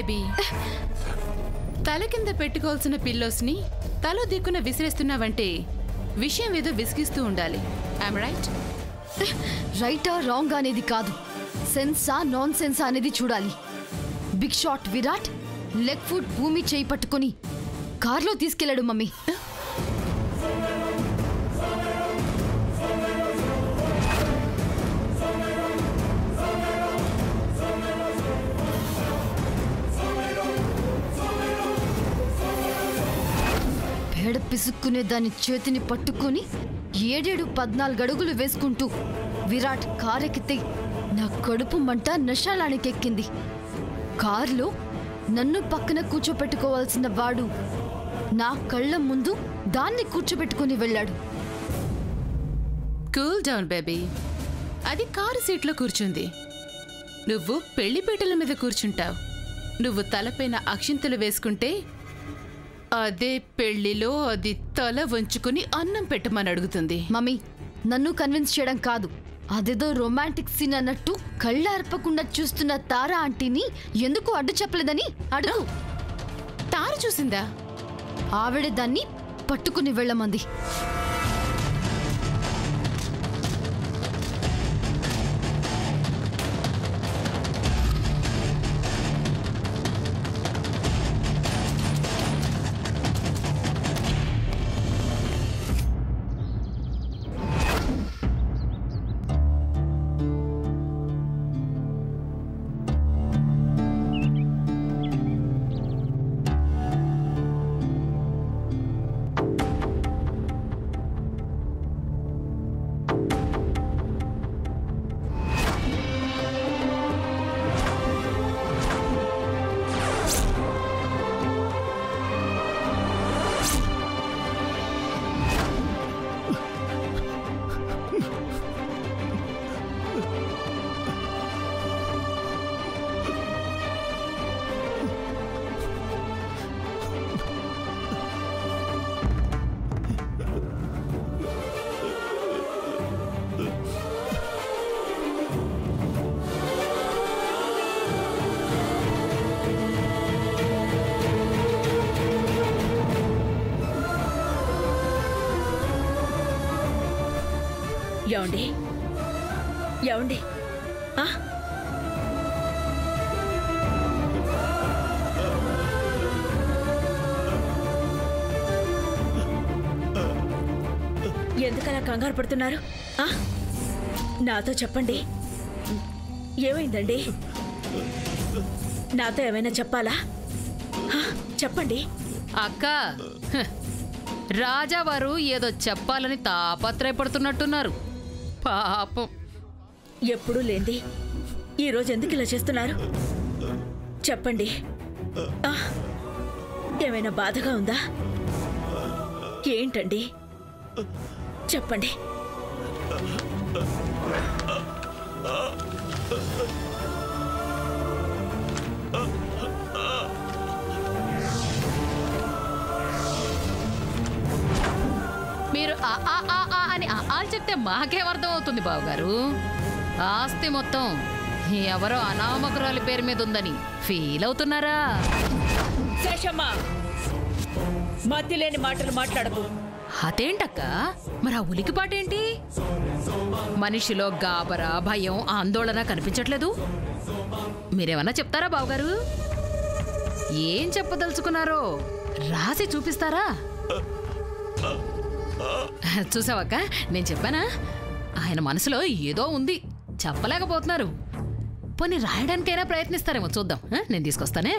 Baby తల కింద పెట్టుకోవాల్సిన పిల్లోస్ని తల దిక్కున విసిరేస్తున్నావంటే విషయం ఏదో విసిగిస్తూ ఉండాలి. I'm right? రైటా రాంగ్ అనేది కాదు, సెన్సా నాన్ సెన్సా అనేది చూడాలి. Big shot Virat leg foot భూమి చేయి పట్టుకుని కార్లో తీసుకెళ్లాడు మమ్మీ. పేడ పిసుక్కునే దాని చేతిని పట్టుకుని 7-14 అడుగులు వేసుకుంటూ విరాట్ కారెక్కితే నా కడుపు మంట నశాలానికెక్కింది. కారులో నన్ను పక్కన కూర్చోపెట్టుకోవాల్సిన వాడు నా కళ్ళ ముందు దాన్ని కూర్చోబెట్టుకుని వెళ్ళాడు. Cool down baby. అది కారు సీట్లో కూర్చుంది, నువ్వు పెళ్లిపీటల మీద కూర్చుంటావు. నువ్వు తలపైన అక్షింతలు వేసుకుంటే అదే పెళ్లిలో అది తల వంచుకుని అన్నం పెట్టమని అడుగుతుంది. మమ్మీ నన్ను కన్విన్స్ చేయడం కాదు, అదేదో రొమాంటిక్ సీన్ అన్నట్టు కళ్ళ అర్పకుండా చూస్తున్న తారా ఆంటీని ఎందుకు అడ్డు చెప్పలేదని అడుగు. తార చూసిందా? ఆవిడ దాన్ని పట్టుకుని వెళ్ళమంది. ఏమండి ఏమండి ఎందుకలా కంగారు పడుతున్నారు? నాతో చెప్పండి, ఏమైందండి? నాతో ఏమైనా చెప్పాలా? చెప్పండి. అక్క, రాజావారు ఏదో చెప్పాలని తాపత్రయపడుతున్నట్టున్నారు. పాపం. ఎప్పుడూ లేంది ఈరోజు ఎందుకు ఇలా చేస్తున్నారు? చెప్పండి. ఏమైనా బాధగా ఉందా? ఏంటండి చెప్పండి. మీరు అని ఆలు చెప్తే మాకేమర్థం అవుతుంది బావగారు? ఆస్తి మొత్తం ఎవరో అనామకురాలి పేరు మీద ఉందని ఫీల్ అవుతున్నారా? శేషమ్మ, మతి లేని మాటలు మాట్లాడకు. అదేంటక్క, మరి ఆ ఉలికిపాటేంటి? మనిషిలో గాబరా, భయం, ఆందోళన కనిపించట్లేదు. మీరేమన్నా చెప్తారా బావగారు? ఏం చెప్పదలుచుకున్నారో రాసి చూపిస్తారా? చూసావక్క, నేను చెప్పానా? ఆయన మనసులో ఏదో ఉంది, చెప్పలేకపోతున్నారు. పోనీ రాయడానికైనా ప్రయత్నిస్తారేమో, చూద్దాం. నేను తీసుకొస్తానే.